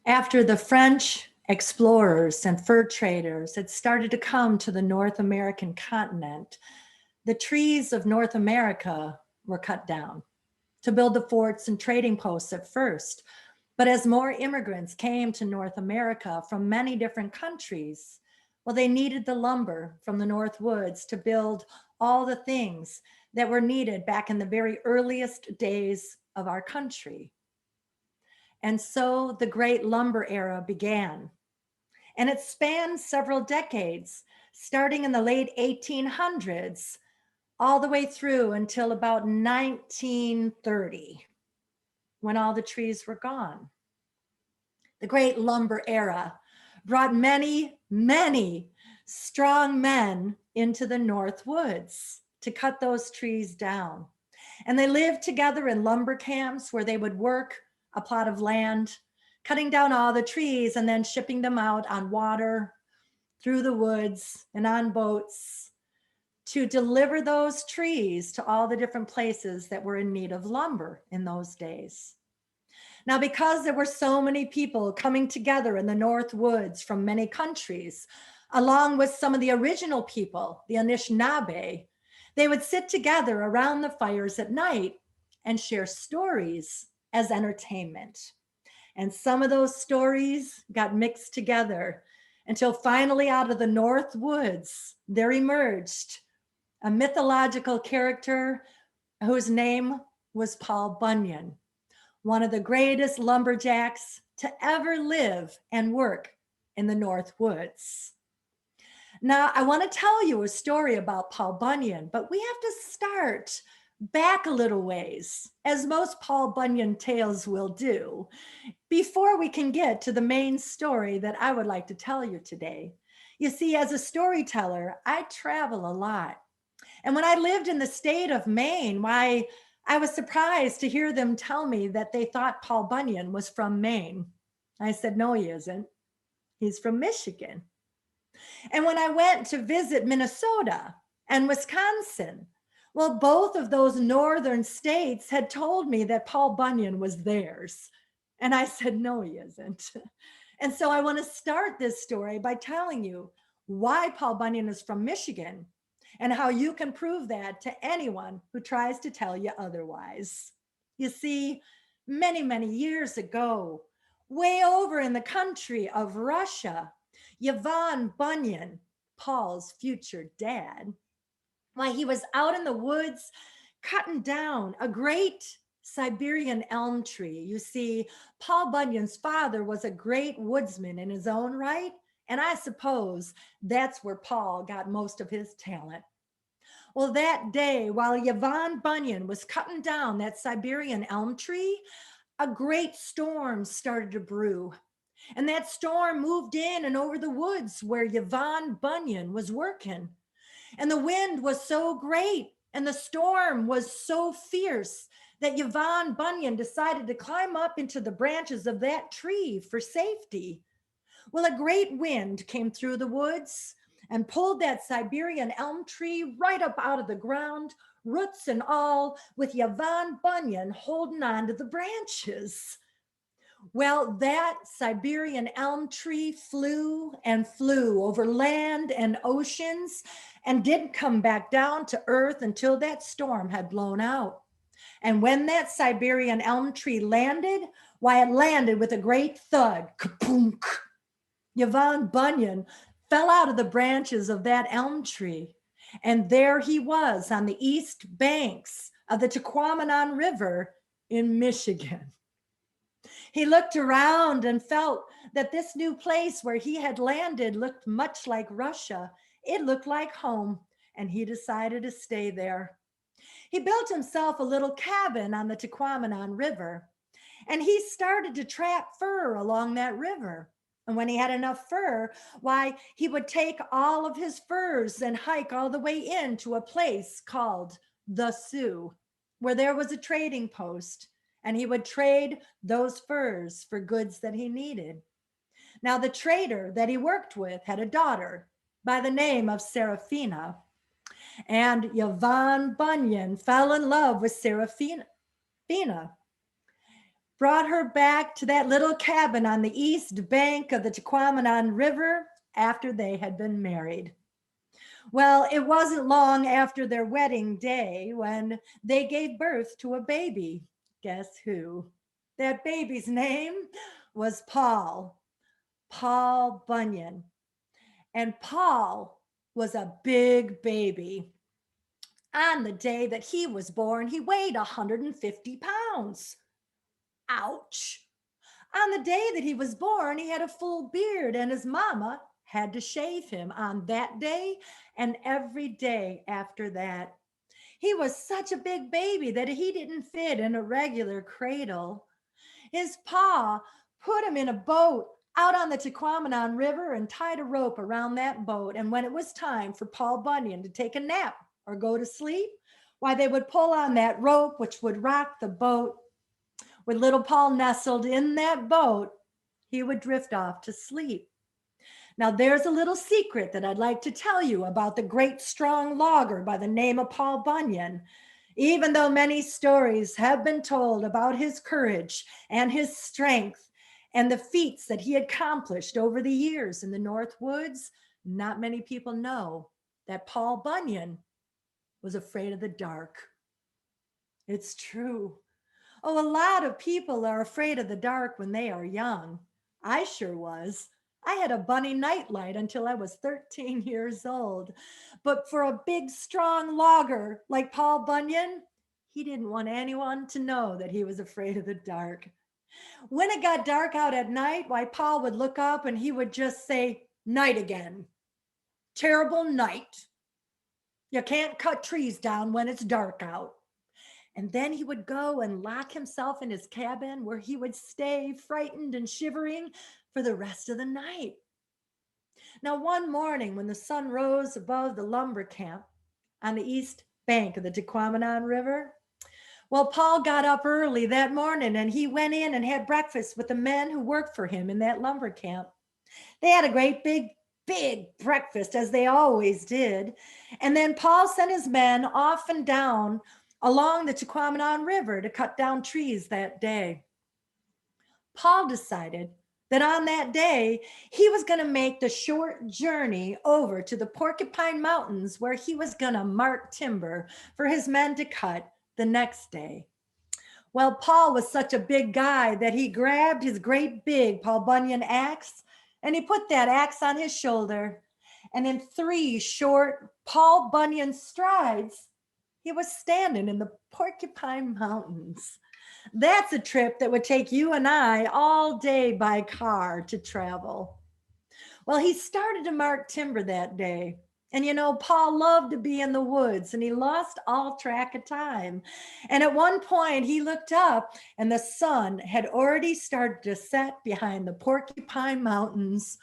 After the French explorers and fur traders had started to come to the North American continent, the trees of North America were cut down to build the forts and trading posts at first. But as more immigrants came to North America from many different countries, well, they needed the lumber from the North Woods to build all the things that were needed back in the very earliest days of our country. And so the great lumber era began. And it spanned several decades, starting in the late 1800s, all the way through until about 1930, when all the trees were gone. The great lumber era brought many, many strong men into the North Woods to cut those trees down. And they lived together in lumber camps where they would work a plot of land, cutting down all the trees and then shipping them out on water, through the woods, and on boats to deliver those trees to all the different places that were in need of lumber in those days. Now, because there were so many people coming together in the North Woods from many countries, along with some of the original people, the Anishinaabe, they would sit together around the fires at night and share stories as entertainment. And some of those stories got mixed together until finally out of the North Woods, there emerged a mythological character whose name was Paul Bunyan, one of the greatest lumberjacks to ever live and work in the North Woods. Now, I want to tell you a story about Paul Bunyan, but we have to start back a little ways, as most Paul Bunyan tales will do, before we can get to the main story that I would like to tell you today. You see, as a storyteller, I travel a lot. And when I lived in the state of Maine, why, I was surprised to hear them tell me that they thought Paul Bunyan was from Maine. I said, no, he isn't. He's from Michigan. And when I went to visit Minnesota and Wisconsin, well, both of those northern states had told me that Paul Bunyan was theirs. And I said, no, he isn't. And so I want to start this story by telling you why Paul Bunyan is from Michigan and how you can prove that to anyone who tries to tell you otherwise. You see, many, many years ago, way over in the country of Russia, Yvon Bunyan, Paul's future dad, why he was out in the woods cutting down a great Siberian elm tree. You see, Paul Bunyan's father was a great woodsman in his own right, and I suppose that's where Paul got most of his talent. Well, that day, while Yvon Bunyan was cutting down that Siberian elm tree, a great storm started to brew. And that storm moved in and over the woods where Yvon Bunyan was working. And the wind was so great and the storm was so fierce that Yvon Bunyan decided to climb up into the branches of that tree for safety. Well, a great wind came through the woods and pulled that Siberian elm tree right up out of the ground, roots and all, with Yvon Bunyan holding on to the branches. Well, that Siberian elm tree flew and flew over land and oceans and didn't come back down to earth until that storm had blown out. And when that Siberian elm tree landed, why, it landed with a great thud. Kapoonk. Yvon Bunyan fell out of the branches of that elm tree. And there he was on the east banks of the Tequamanon River in Michigan. He looked around and felt that this new place where he had landed looked much like Russia. It looked like home, and he decided to stay there. He built himself a little cabin on the Tequamanon River, and he started to trap fur along that river. And when he had enough fur, why, he would take all of his furs and hike all the way in to a place called the Sioux, where there was a trading post, and he would trade those furs for goods that he needed. Now, the trader that he worked with had a daughter by the name of Seraphina, and Yvon Bunyan fell in love with Seraphina. brought her back to that little cabin on the east bank of the Tequamanon River after they had been married. Well, it wasn't long after their wedding day when they gave birth to a baby. Guess who? That baby's name was Paul Bunyan. And Paul was a big baby. On the day that he was born, he weighed 150 pounds. Ouch. On the day that he was born, he had a full beard, and his mama had to shave him on that day and every day after that. He was such a big baby that he didn't fit in a regular cradle. His pa put him in a boat out on the Tequamanon River and tied a rope around that boat. And when it was time for Paul Bunyan to take a nap or go to sleep, why, they would pull on that rope, which would rock the boat. With little Paul nestled in that boat, he would drift off to sleep. Now, there's a little secret that I'd like to tell you about the great strong logger by the name of Paul Bunyan. Even though many stories have been told about his courage and his strength and the feats that he accomplished over the years in the North Woods, not many people know that Paul Bunyan was afraid of the dark. It's true. Oh, a lot of people are afraid of the dark when they are young. I sure was. I had a bunny nightlight until I was 13 years old. But for a big, strong logger like Paul Bunyan, he didn't want anyone to know that he was afraid of the dark. When it got dark out at night, why, Paul would look up and he would just say, "Night again. Terrible night. You can't cut trees down when it's dark out." And then he would go and lock himself in his cabin where he would stay frightened and shivering for the rest of the night. Now, one morning when the sun rose above the lumber camp on the east bank of the Tequamanon River, well, Paul got up early that morning and he went in and had breakfast with the men who worked for him in that lumber camp. They had a great big breakfast, as they always did. And then Paul sent his men off and down along the Tequamanon River to cut down trees that day. Paul decided that on that day, he was going to make the short journey over to the Porcupine Mountains where he was going to mark timber for his men to cut the next day. Well, Paul was such a big guy that he grabbed his great big Paul Bunyan axe and he put that axe on his shoulder. And in 3 short Paul Bunyan strides, he was standing in the Porcupine Mountains. That's a trip that would take you and I all day by car to travel. Well, he started to mark timber that day. And you know, Paul loved to be in the woods and he lost all track of time. And at one point, he looked up and the sun had already started to set behind the Porcupine Mountains.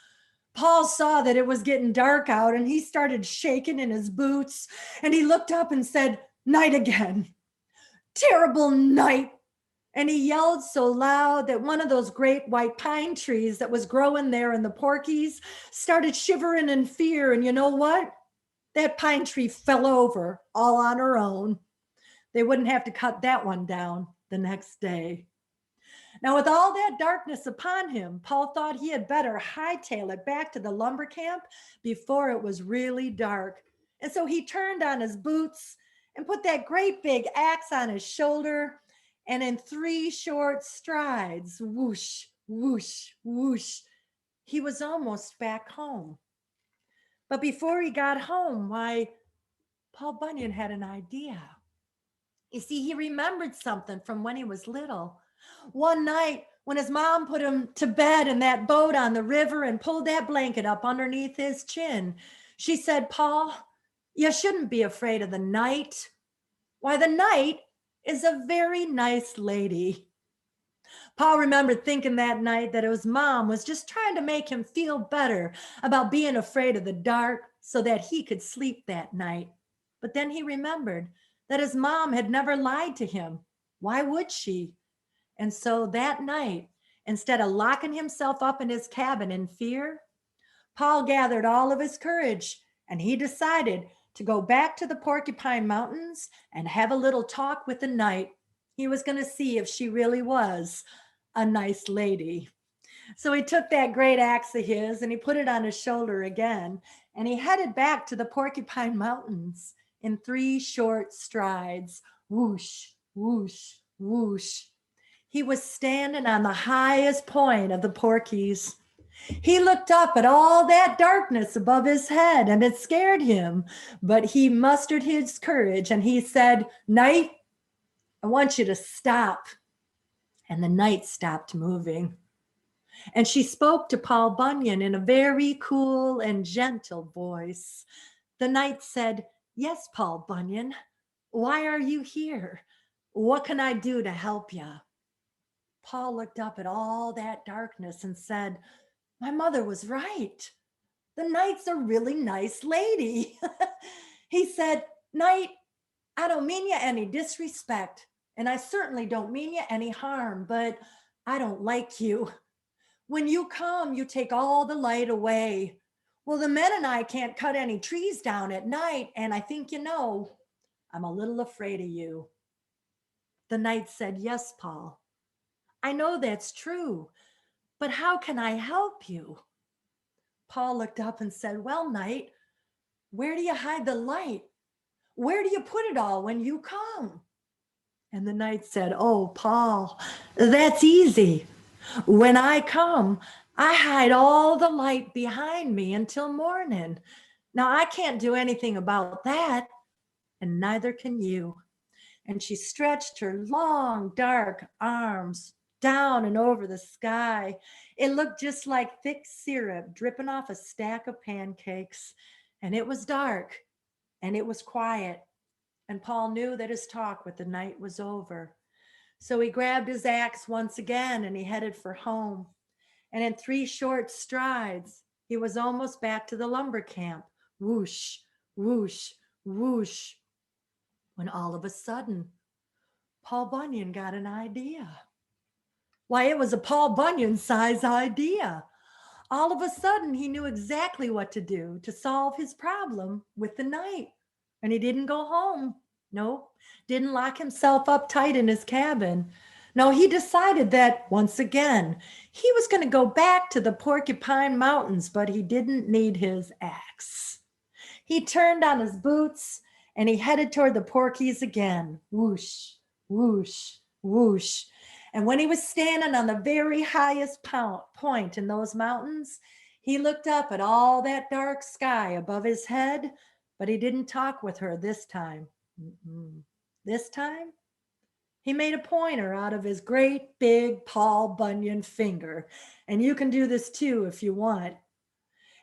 Paul saw that it was getting dark out and he started shaking in his boots and he looked up and said, "Night again. Terrible night." And he yelled so loud that one of those great white pine trees that was growing there in the Porkies started shivering in fear. And you know what? That pine tree fell over all on her own. They wouldn't have to cut that one down the next day. Now, with all that darkness upon him, Paul thought he had better hightail it back to the lumber camp before it was really dark. And so he turned on his boots and put that great big axe on his shoulder. And in 3 short strides, whoosh, whoosh, whoosh, he was almost back home. But before he got home, why, Paul Bunyan had an idea. You see, he remembered something from when he was little. One night, when his mom put him to bed in that boat on the river and pulled that blanket up underneath his chin, she said, "Paul, you shouldn't be afraid of the night. Why, the night is a very nice lady." Paul remembered thinking that night that his mom was just trying to make him feel better about being afraid of the dark so that he could sleep that night. But then he remembered that his mom had never lied to him. Why would she? And so that night, instead of locking himself up in his cabin in fear, Paul gathered all of his courage and he decided to go back to the Porcupine Mountains and have a little talk with the night. He was going to see if she really was a nice lady. So he took that great axe of his and he put it on his shoulder again, and he headed back to the Porcupine Mountains in 3 short strides. Whoosh, whoosh, whoosh. He was standing on the highest point of the Porkies. He looked up at all that darkness above his head and it scared him, but he mustered his courage and he said, "Night, I want you to stop." And the night stopped moving. And she spoke to Paul Bunyan in a very cool and gentle voice. The night said, "Yes, Paul Bunyan, why are you here? What can I do to help you?" Paul looked up at all that darkness and said, "My mother was right. The night's a really nice lady." He said, "Night, I don't mean you any disrespect, and I certainly don't mean you any harm, but I don't like you. When you come, you take all the light away. Well, the men and I can't cut any trees down at night, and I think you know, I'm a little afraid of you." The night said, "Yes, Paul, I know that's true, but how can I help you?" Paul looked up and said, "Well, night, where do you hide the light? Where do you put it all when you come?" And the night said, "Oh, Paul, that's easy. When I come, I hide all the light behind me until morning. Now, I can't do anything about that, and neither can you." And she stretched her long, dark arms down and over the sky. It looked just like thick syrup dripping off a stack of pancakes. And it was dark and it was quiet. And Paul knew that his talk with the night was over. So he grabbed his axe once again and he headed for home. And in 3 short strides, he was almost back to the lumber camp. Whoosh, whoosh, whoosh. When all of a sudden, Paul Bunyan got an idea. Why, it was a Paul Bunyan size idea. All of a sudden, he knew exactly what to do to solve his problem with the night. And he didn't go home. No, didn't lock himself up tight in his cabin. No, he decided that once again, he was going to go back to the Porcupine Mountains, but he didn't need his axe. He turned on his boots and he headed toward the Porkies again. Whoosh, whoosh, whoosh. And when he was standing on the very highest point in those mountains, he looked up at all that dark sky above his head, but he didn't talk with her this time. This time, he made a pointer out of his great big Paul Bunyan finger. And you can do this too if you want.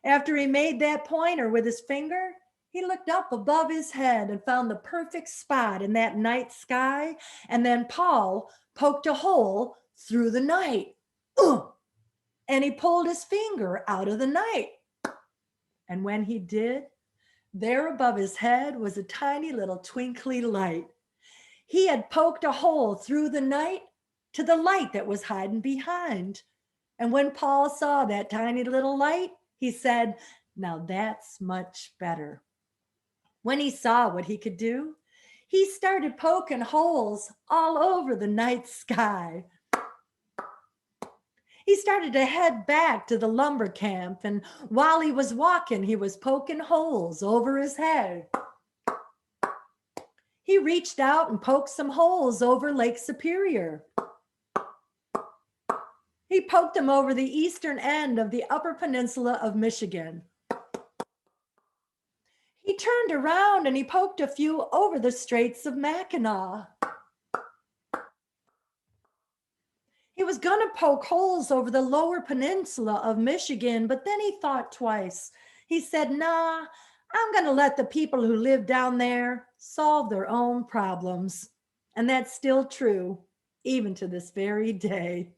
After he made that pointer with his finger, he looked up above his head and found the perfect spot in that night sky. And then Paul poked a hole through the night. And he pulled his finger out of the night. And when he did, there above his head was a tiny little twinkly light. He had poked a hole through the night to the light that was hiding behind. And when Paul saw that tiny little light, he said, "Now that's much better." When he saw what he could do, he started poking holes all over the night sky. He started to head back to the lumber camp, and while he was walking, he was poking holes over his head. He reached out and poked some holes over Lake Superior. He poked them over the eastern end of the Upper Peninsula of Michigan. He turned around and he poked a few over the Straits of Mackinac. He was going to poke holes over the Lower Peninsula of Michigan, but then he thought twice. He said, "Nah, I'm going to let the people who live down there solve their own problems." And that's still true, even to this very day.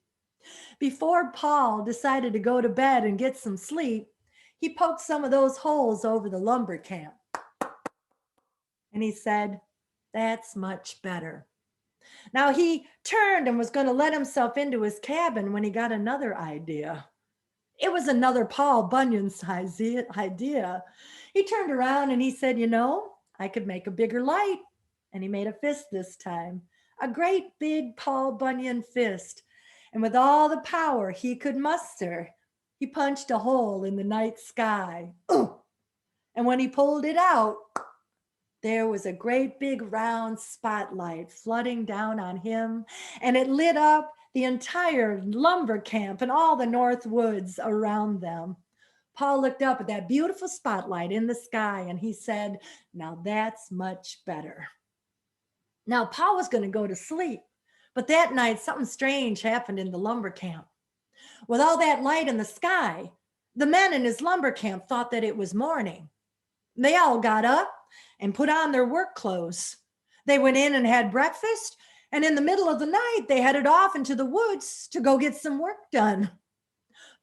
Before Paul decided to go to bed and get some sleep, he poked some of those holes over the lumber camp. And he said, "That's much better." Now he turned and was going to let himself into his cabin when he got another idea. It was another Paul Bunyan's idea. He turned around and he said, "You know, I could make a bigger light." And he made a fist this time, a great big Paul Bunyan fist. And with all the power he could muster, he punched a hole in the night sky. Ooh! And when he pulled it out, there was a great big round spotlight flooding down on him, and it lit up the entire lumber camp and all the North Woods around them. Paul looked up at that beautiful spotlight in the sky and he said, "Now that's much better." Now, Paul was going to go to sleep, but that night something strange happened in the lumber camp. With all that light in the sky, the men in his lumber camp thought that it was morning. They all got up and put on their work clothes. They went in and had breakfast, and in the middle of the night, they headed off into the woods to go get some work done.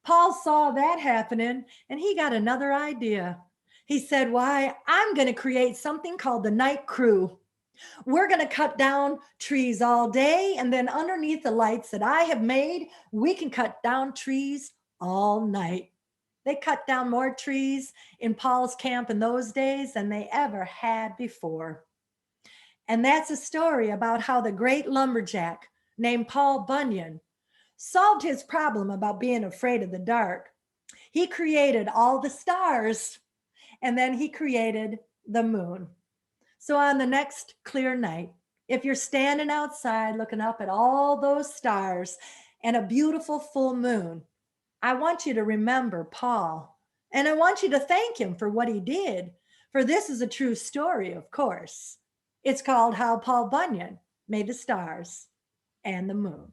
Paul saw that happening, and he got another idea. He said, "Why, I'm going to create something called the night crew. We're going to cut down trees all day, and then underneath the lights that I have made, we can cut down trees all night." They cut down more trees in Paul's camp in those days than they ever had before. And that's a story about how the great lumberjack named Paul Bunyan solved his problem about being afraid of the dark. He created all the stars, and then he created the moon. So on the next clear night, if you're standing outside looking up at all those stars and a beautiful full moon, I want you to remember Paul, and I want you to thank him for what he did, for this is a true story, of course. It's called How Paul Bunyan Made the Stars and the Moon.